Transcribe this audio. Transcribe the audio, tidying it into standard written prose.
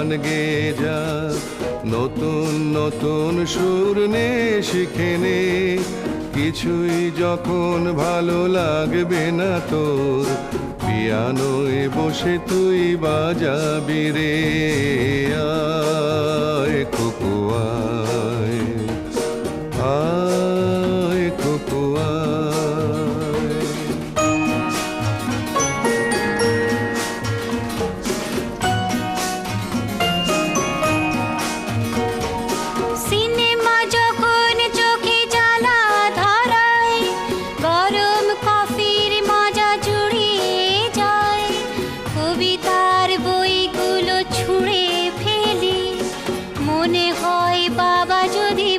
গান গেয়ে যা, নতুন নতুন সুর নে শিখে নে। কিছুই যখন ভালো লাগবে না তোর, পিয়ানোয় বসে তুই বাজাবি রে। আয় খোকো আয়।